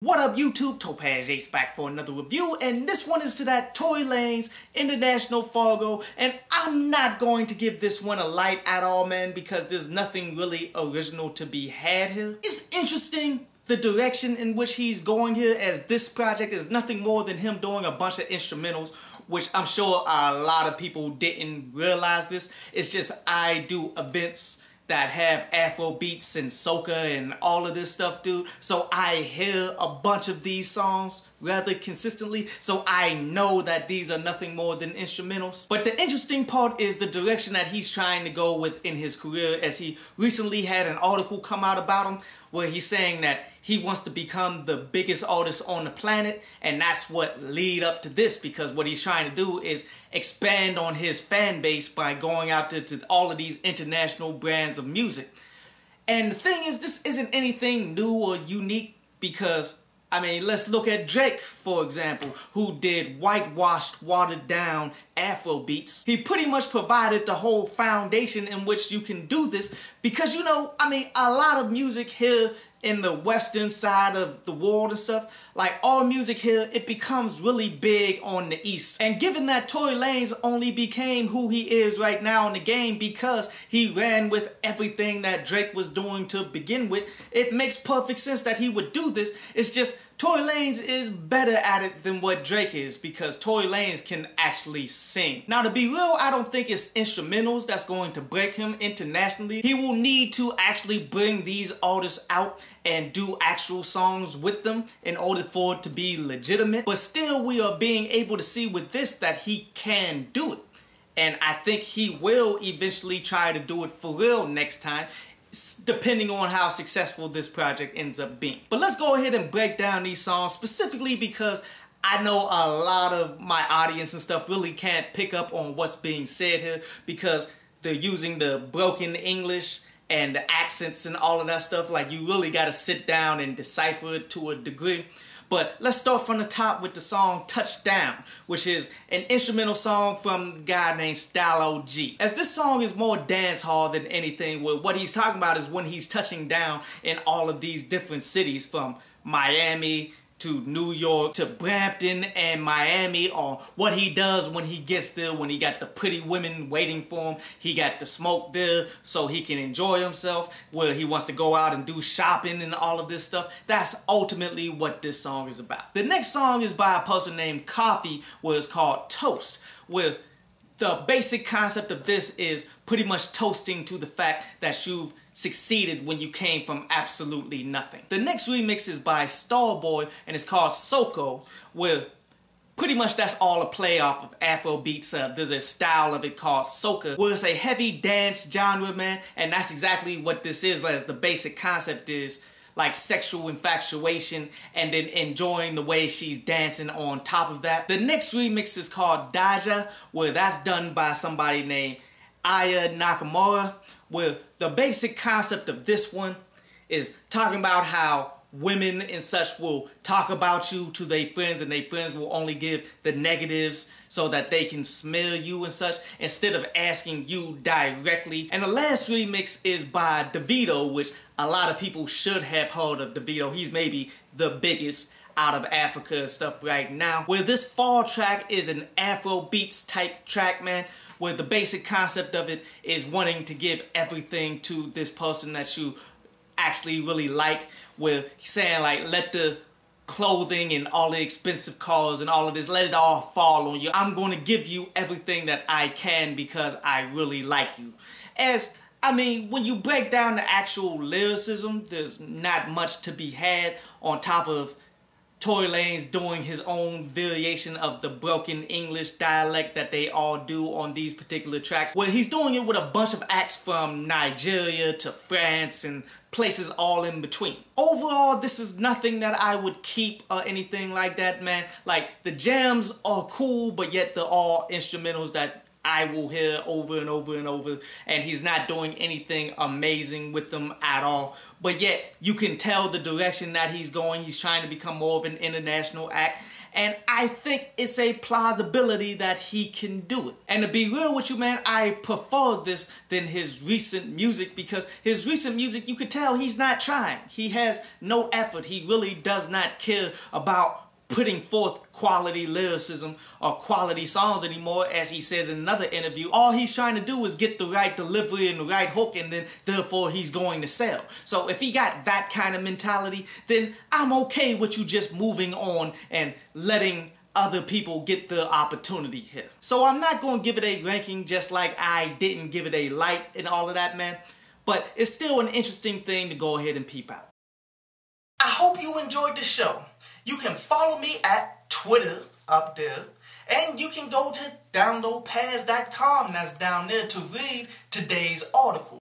What up YouTube, Topaz Ace back for another review, and this one is to that Tory Lanez International Fargo, and I'm not going to give this one a light at all, man, because there's nothing really original to be had here. It's interesting the direction in which he's going here, as this project is nothing more than him doing a bunch of instrumentals, which I'm sure a lot of people didn't realize this. It's just I do events that have Afro beats and soca and all of this stuff, dude. So I hear a bunch of these songs rather consistently, so I know that these are nothing more than instrumentals. But the interesting part is the direction that he's trying to go with in his career, as he recently had an article come out about him where he's saying that he wants to become the biggest artist on the planet, and that's what lead up to this, because what he's trying to do is expand on his fan base by going out to all of these international brands of music. And the thing is, this isn't anything new or unique, because I mean, let's look at Drake, for example, who did whitewashed, watered down Afro beats. He pretty much provided the whole foundation in which you can do this, because, you know, I mean, a lot of music here in the western side of the world and stuff, like all music here, it becomes really big on the east. And given that Tory Lanez only became who he is right now in the game because he ran with everything that Drake was doing to begin with, it makes perfect sense that he would do this. It's just Tory Lanez is better at it than what Drake is, because Tory Lanez can actually sing. Now, to be real, I don't think it's instrumentals that's going to break him internationally. He will need to actually bring these artists out and do actual songs with them in order for it to be legitimate. But still, we are being able to see with this that he can do it. And I think he will eventually try to do it for real next time, depending on how successful this project ends up being. But let's go ahead and break down these songs, specifically because I know a lot of my audience and stuff really can't pick up on what's being said here, because they're using the broken English and the accents and all of that stuff. Like, you really got to sit down and decipher it to a degree. But let's start from the top with the song Touchdown, which is an instrumental song from a guy named Style OG. As this song is more dance hall than anything, what he's talking about is when he's touching down in all of these different cities, from Miami to New York to Brampton and Miami, or what he does when he gets there, when he got the pretty women waiting for him. He got the smoke there so he can enjoy himself, where he wants to go out and do shopping and all of this stuff. That's ultimately what this song is about. The next song is by a person named Coffee, where it's called Toast, where the basic concept of this is pretty much toasting to the fact that you've succeeded when you came from absolutely nothing. The next remix is by Starboy, and it's called Soko, where pretty much that's all a play off of Afro beats. There's a style of it called soca, where it's a heavy dance genre, man, and that's exactly what this is. As the basic concept is like sexual infatuation and then enjoying the way she's dancing on top of that. The next remix is called Daja, where that's done by somebody named Aya Nakamura, where the basic concept of this one is talking about how women and such will talk about you to their friends, and their friends will only give the negatives so that they can smell you and such, instead of asking you directly. And the last remix is by Davido, which a lot of people should have heard of Davido. He's maybe the biggest out of Africa and stuff right now, where this fall track is an Afro beats type track, man, where the basic concept of it is wanting to give everything to this person that you actually really like, where he's saying, like, let the clothing and all the expensive cars and all of this, let it all fall on you. I'm going to give you everything that I can because I really like you. As I mean, when you break down the actual lyricism, there's not much to be had, on top of Tory Lanez doing his own variation of the broken English dialect that they all do on these particular tracks, where he's doing it with a bunch of acts from Nigeria to France and places all in between. Overall, this is nothing that I would keep or anything like that, man. Like, the jams are cool, but yet they're all instrumentals that I will hear over and over and over, and he's not doing anything amazing with them at all. But yet, you can tell the direction that he's going. He's trying to become more of an international act, and I think it's a plausibility that he can do it. And to be real with you, man, I prefer this than his recent music, because his recent music, you could tell he's not trying. He has no effort. He really does not care about putting forth quality lyricism or quality songs anymore. As he said in another interview, all he's trying to do is get the right delivery and the right hook, and then therefore he's going to sell. So if he got that kind of mentality, then I'm okay with you just moving on and letting other people get the opportunity here. So I'm not going to give it a ranking, just like I didn't give it a light and all of that, man. But it's still an interesting thing to go ahead and peep out. I hope you enjoyed the show. You can follow me at Twitter up there, and you can go to downloadpads.com, that's down there, to read today's article.